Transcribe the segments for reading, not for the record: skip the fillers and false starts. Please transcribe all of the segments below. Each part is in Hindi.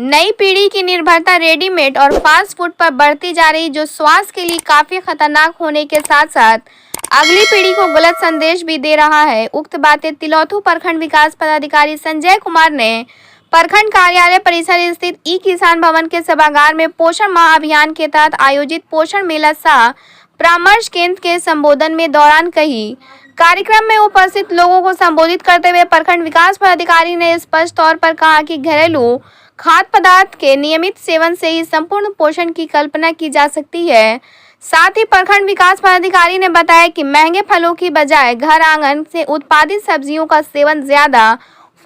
नई पीढ़ी की निर्भरता रेडीमेड और फास्ट फूड पर बढ़ती जा रही, जो स्वास्थ्य के लिए काफी खतरनाक होने के साथ साथ अगली पीढ़ी को गलत संदेश भी दे रहा है। उक्त बातें तिलौथू प्रखंड विकास पदाधिकारी संजय कुमार ने प्रखंड कार्यालय परिसर स्थित ई किसान भवन के सभागार में पोषण माह अभियान के तहत आयोजित पोषण मेला सह परामर्श केंद्र के संबोधन में दौरान कही। कार्यक्रम में उपस्थित लोगों को संबोधित करते हुए प्रखंड विकास पदाधिकारी ने स्पष्ट तौर पर कहा कि घरेलू खाद्य पदार्थ के नियमित सेवन से ही संपूर्ण पोषण की कल्पना की जा सकती है। साथ ही प्रखंड विकास पदाधिकारी ने बताया कि महंगे फलों की बजाय घर आंगन से उत्पादित सब्जियों का सेवन ज्यादा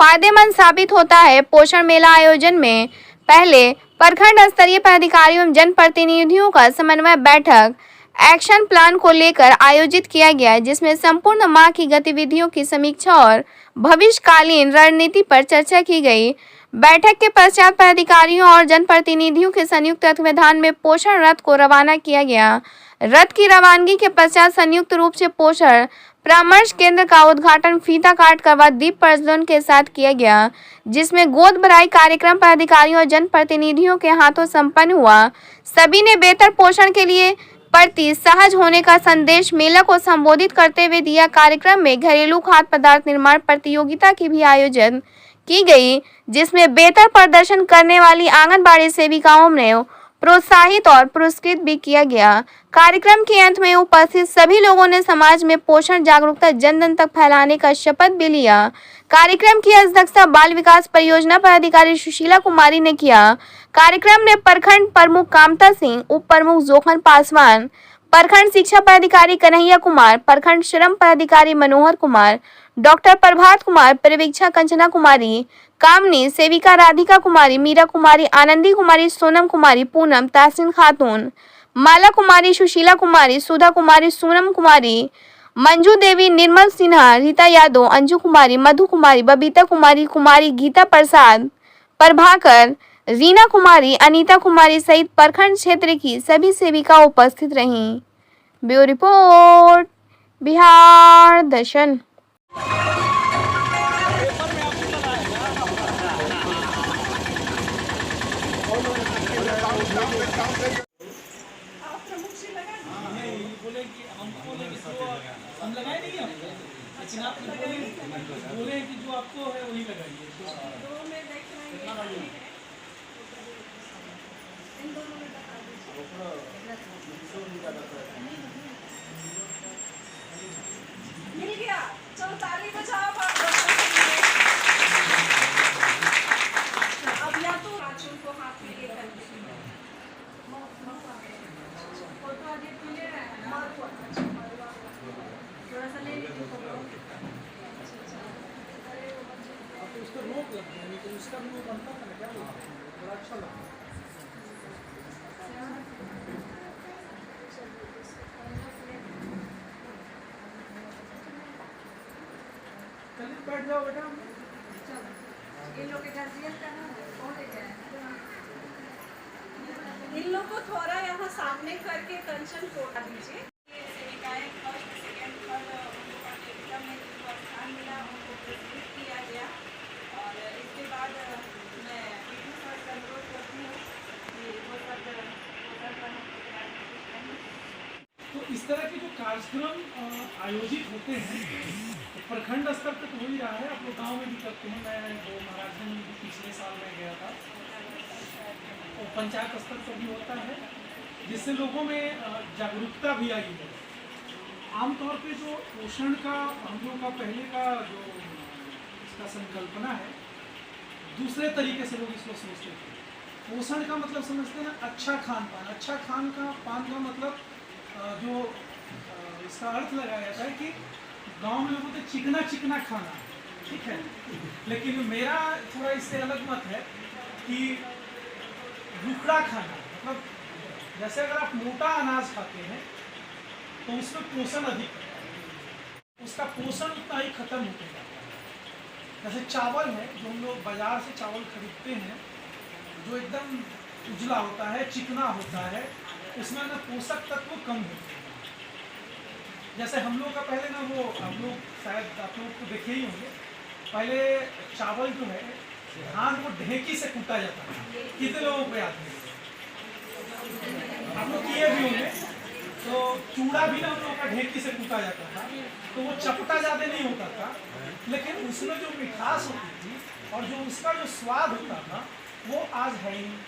फायदेमंद साबित होता है। पोषण मेला आयोजन में पहले प्रखंड स्तरीय पदाधिकारियों एवं जनप्रतिनिधियों का समन्वय बैठक एक्शन प्लान को लेकर आयोजित किया गया, जिसमें संपूर्ण माह की गतिविधियों की समीक्षा और भविष्यकालीन रणनीति पर चर्चा की गई। बैठक के पश्चात पदाधिकारियों और जनप्रतिनिधियों के संयुक्त तत्वावधान में पोषण रथ को रवाना किया गया। रथ की रवानगी के पश्चात संयुक्त रूप से पोषण परामर्श केंद्र का उद्घाटन फीता काट कर व दीप प्रज्वलन के साथ किया गया, जिसमें गोद भराई कार्यक्रम पदाधिकारियों और जनप्रतिनिधियों के हाथों संपन्न हुआ। सभी ने बेहतर पोषण के लिए प्रति सहज होने का संदेश मेला को संबोधित करते हुए दिया। कार्यक्रम में घरेलू खाद्य पदार्थ निर्माण प्रतियोगिता की भी आयोजन की गई, जिसमें बेहतर प्रदर्शन करने वाली आंगनबाड़ी सेविकाओं ने प्रोत्साहित और पुरस्कृत भी किया गया। कार्यक्रम के अंत में उपस्थित सभी लोगों ने समाज में पोषण जागरूकता जन जन तक फैलाने का शपथ भी लिया। कार्यक्रम की अध्यक्षता बाल विकास परियोजना पदाधिकारी सुशीला कुमारी ने किया। कार्यक्रम में प्रखंड प्रमुख कामता सिंह, उप प्रमुख जोखन पासवान, प्रखंड शिक्षा पदाधिकारी कन्हैया कुमार, प्रखंड श्रम पदाधिकारी मनोहर कुमार, डॉक्टर प्रभात कुमार, पर्यवेक्षक कंचना कुमारी, कामनी सेविका राधिका कुमारी, मीरा कुमारी, आनंदी कुमारी, सोनम कुमारी, पूनम, ताहसीन खातून, माला कुमारी, सुशीला कुमारी, सुधा कुमारी, सूनम कुमारी, मंजू देवी, निर्मल सिन्हा, रीता यादव, अंजू कुमारी, मधु कुमारी, बबीता कुमारी, कुमारी गीता प्रसाद, प्रभाकर, रीना कुमारी, अनीता कुमारी सहित प्रखंड क्षेत्र की सभी सेविका उपस्थित रहीं। ब्यूरो रिपोर्ट, बिहार दर्शन। हम लगाए नहीं आप, लेकिन आप बोले कि जो आपको है वही लगाइए। दो में देख रहे हैं, इन दोनों में बता दीजिए। मिल गया, चलो ताली बजाओ। अब या तो राजू को हाथ में लेकर फोटो आगे ले रहा है, थोड़ा सा ले लीजिए फोटो। तो उसको रोक लगता है, तो उसका भी वो बनता है ना, क्या बोलते हैं, बड़ा अच्छा लगता है। चलिए बैठ जाओ बेटा। इन लोग के गार्जियन का ना कौन लेके आया? इन लोग को थोड़ा यहाँ सामने करके कंचन तोड़ा दीजिए। तो इस तरह के जो कार्यक्रम आयोजित होते हैं तो प्रखंड स्तर पर तो हो ही रहा है, आप लोग गाँव में भी करते हैं। मैं वो महाराजगंज में भी पिछले साल में गया था, और पंचायत स्तर पर भी होता है, जिससे लोगों में जागरूकता भी आई है। आमतौर पे जो पोषण का हम लोग का पहले का जो इसका संकल्पना है, दूसरे तरीके से लोग इसको समझते थे। पोषण का मतलब समझते हैं ना अच्छा खान पान। अच्छा खान का पान का मतलब जो इसका अर्थ लगाया जाता है कि गांव में लोगों को चिकना चिकना खाना, ठीक है। लेकिन मेरा थोड़ा इससे अलग मत है कि रुखड़ा खाना, मतलब जैसे अगर आप मोटा अनाज खाते हैं तो उसमें पोषण अधिक है, उसका पोषण उतना ही खत्म होते जाता है। जैसे चावल है, जो हम लोग बाजार से चावल खरीदते हैं, जो एकदम उजला होता है, चिकना होता है, उसमें ना पोषक तत्व कम होते हैं। जैसे हम लोग का पहले ना वो, हम लोग शायद आप लोग को देखे ही होंगे, पहले चावल जो है धान को ढेंकी से कूटा जाता था। कितने लोगों को याद है? आप लोग किए भी होंगे। तो चूड़ा भी ना हम लोग का ढेंकी से कूटा जाता था, तो वो चपटा ज़्यादा नहीं होता था, लेकिन उसमें जो मिठास होती थी और जो उसका जो स्वाद होता था वो आज है ही नहीं।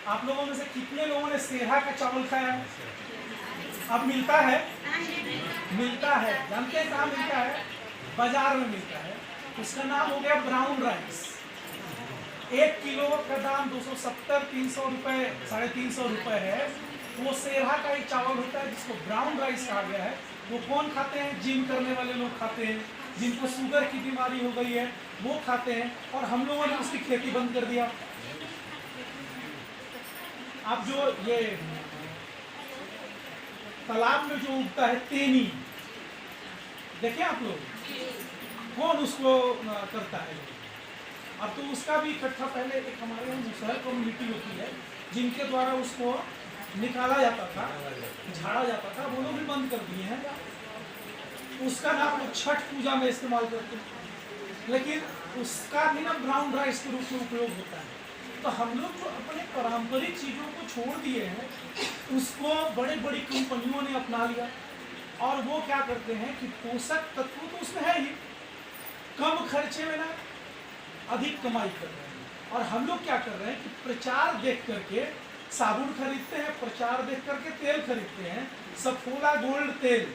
आप लोगों में से कितने लोगों ने सेहा का चावल खाया है? अब मिलता है? मिलता है। जानते हैं कहाँ मिलता है? बाजार में मिलता है। उसका नाम हो गया ब्राउन राइस। 1 किलो का दाम 270 300 रुपये 350 रुपये है। वो सेहा का एक चावल होता है जिसको ब्राउन राइस कहा गया है। वो कौन खाते हैं? जिम करने वाले लोग खाते हैं, जिनको शुगर की बीमारी हो गई है वो खाते हैं, और हम लोगों ने उसकी खेती बंद कर दिया। अब जो ये तालाब में जो उगता है तेनी, देखें आप लोग, कौन उसको करता है? अब तो उसका भी इकट्ठा, पहले एक हमारे यहाँ मुसहर कम्युनिटी होती है जिनके द्वारा उसको निकाला जाता था, झाड़ा जाता था, वो लोग भी बंद कर दिए हैं। उसका नाम लोग छठ पूजा में इस्तेमाल करते हैं, लेकिन उसका भी ना ब्राउन राइस के रूप में उपयोग होता है। तो हम लोग जो अपने पारंपरिक चीज़ों को छोड़ दिए हैं उसको बड़े बड़ी कंपनियों ने अपना लिया, और वो क्या करते हैं कि पोषक तत्व तो उसमें है ही, कम खर्चे में ना अधिक कमाई कर रहे हैं। और हम लोग क्या कर रहे हैं कि प्रचार देख करके साबुन खरीदते हैं, प्रचार देख करके तेल खरीदते हैं। सफोला गोल्ड तेल,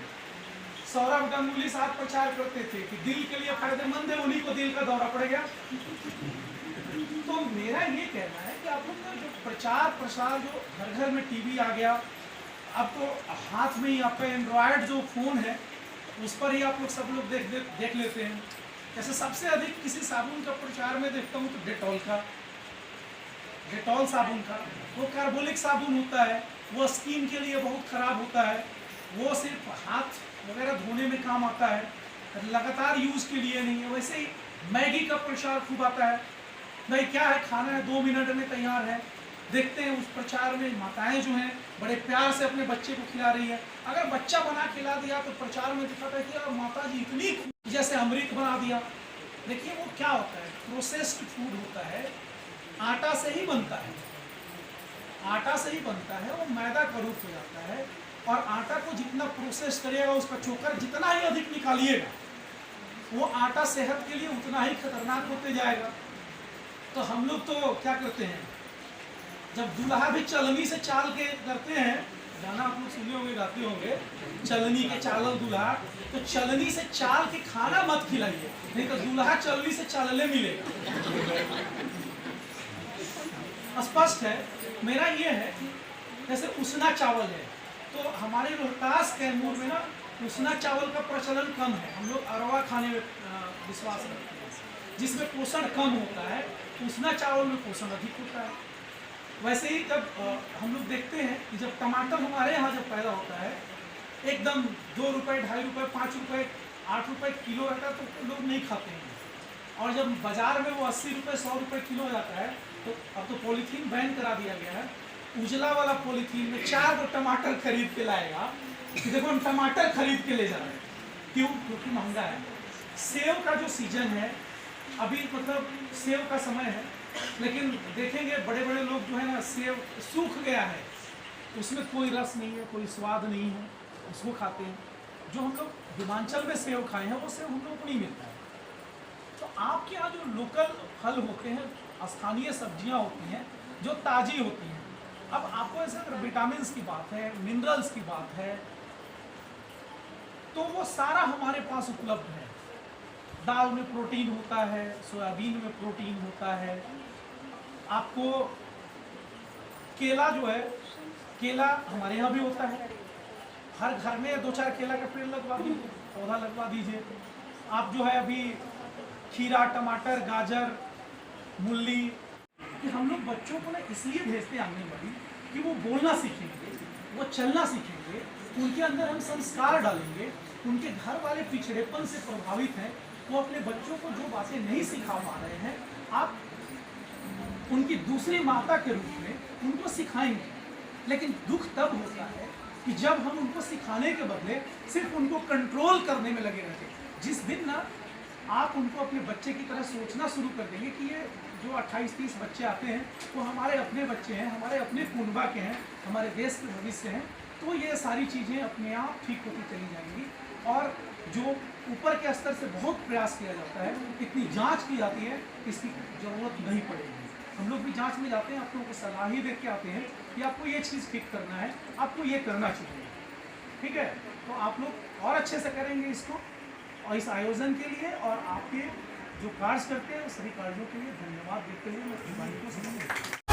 सौरभ गांगुली साहब प्रचार करते थे कि दिल के लिए फायदेमंद है, उन्हीं को दिल का दौरा पड़ गया। तो मेरा ये कहना है कि आप लोग का जो प्रचार प्रसार, जो घर घर में टीवी आ गया, अब तो हाथ में ही आपका एंड्रॉयड जो फ़ोन है उस पर ही आप लोग सब लोग देख लेते हैं। जैसे सबसे अधिक किसी साबुन का प्रचार में देखता हूँ तो डेटॉल का, डेटॉल साबुन का। वो कार्बोलिक साबुन होता है, वो स्किन के लिए बहुत ख़राब होता है, वो सिर्फ हाथ वगैरह धोने में काम आता है, लगातार यूज़ के लिए नहीं है। वैसे ही मैगी का प्रचार खूब आता है, भाई क्या है, खाना है 2 मिनट में तैयार है। देखते हैं उस प्रचार में माताएं जो हैं बड़े प्यार से अपने बच्चे को खिला रही है। अगर बच्चा बना खिला दिया तो प्रचार में दिखाता है कि यार माता जी इतनी जैसे अमृत बना दिया। देखिए वो क्या होता है, प्रोसेस्ड फूड होता है, आटा से ही बनता है, आटा से ही बनता है, वो मैदा का रूप हो जाता है। और आटा को जितना प्रोसेस करिएगा, उसका चोकर जितना ही अधिक निकालिएगा, वो आटा सेहत के लिए उतना ही खतरनाक होते जाएगा। तो हम लोग तो क्या करते हैं, जब दूल्हा भी चलनी से चाल के करते हैं, गाना आप लोग सुने होंगे, गाते होंगे, चलनी के चालल दूल्हा, तो चलनी से चाल के खाना मत खिलाइए, नहीं तो दूल्हा चलनी से चालले मिलेगा। स्पष्ट है। मेरा ये है कि जैसे उसना चावल है, तो हमारे रोहतास कैमूर में ना उसना चावल का प्रचलन कम है। हम लोग अरवा खाने में विश्वास रखते हैं, जिसमें पोषण कम होता है। उसना चावल में पोषण अधिक होता है। वैसे ही जब हम लोग देखते हैं कि जब टमाटर हमारे यहाँ जब पैदा होता है, एकदम 2 रुपये 2.5 रुपये 5 रुपये 8 रुपये किलो रहता है, तो लोग नहीं खाते हैं। और जब बाजार में वो 80 रुपये 100 रुपये किलो हो जाता है, तो अब तो पॉलीथीन बैन करा दिया गया है। उजला वाला पॉलीथीन में 4 गो टमाटर खरीद के लाएगा कि देखो हम टमाटर खरीद के ले जा रहे हैं। क्यों? क्योंकि महंगा है। सेब का जो सीजन है अभी, मतलब सेब का समय है, लेकिन देखेंगे बड़े बड़े लोग जो है ना, सेब सूख गया है, उसमें कोई रस नहीं है, कोई स्वाद नहीं है, उसको खाते हैं। जो हम लोग हिमाचल में सेब खाए हैं वो सेब हम लोग को नहीं मिलता है। तो आपके यहाँ जो लोकल फल होते हैं, स्थानीय सब्जियां होती हैं जो ताज़ी होती हैं, अब आपको ऐसे अगर विटामिन की बात है, मिनरल्स की बात है, तो वो सारा हमारे पास उपलब्ध है। दाल में प्रोटीन होता है, सोयाबीन में प्रोटीन होता है। आपको केला जो है, केला हमारे यहाँ भी होता है, हर घर में 2-4 केला का पेड़ लगवा दीजिए, पौधा लगवा दीजिए। आप जो है अभी खीरा, टमाटर, गाजर, मूली, कि हम लोग बच्चों को ना इसलिए भेजते हैं आंगनबाड़ी कि वो बोलना सीखेंगे, वो चलना सीखेंगे, उनके अंदर हम संस्कार डालेंगे। उनके घर वाले पिछड़ेपन से प्रभावित हैं, वो अपने बच्चों को जो बातें नहीं सिखा पा रहे हैं, आप उनकी दूसरी माता के रूप में उनको सिखाएंगे। लेकिन दुख तब होता है कि जब हम उनको सिखाने के बदले सिर्फ उनको कंट्रोल करने में लगे रहते हैं। जिस दिन ना आप उनको अपने बच्चे की तरह सोचना शुरू कर देंगे कि ये जो 28-30 बच्चे आते हैं वो हमारे अपने बच्चे हैं, हमारे अपने कुनबा के हैं, हमारे देश के भविष्य हैं। तो ये सारी चीज़ें अपने आप ठीक होती चली जाएंगी। और जो ऊपर के स्तर से बहुत प्रयास किया जाता है, इतनी जांच की जाती है, इसकी ज़रूरत नहीं पड़ेगी। हम लोग भी जांच में जाते हैं, आप लोगों को सलाह ही देख के आते हैं कि आपको ये चीज़ ठीक करना है, आपको ये करना चाहिए, ठीक है। तो आप लोग और अच्छे से करेंगे इसको, और इस आयोजन के लिए और आपके जो कार्य करते हैं सभी कार्यों के लिए धन्यवाद देते हुए मैं को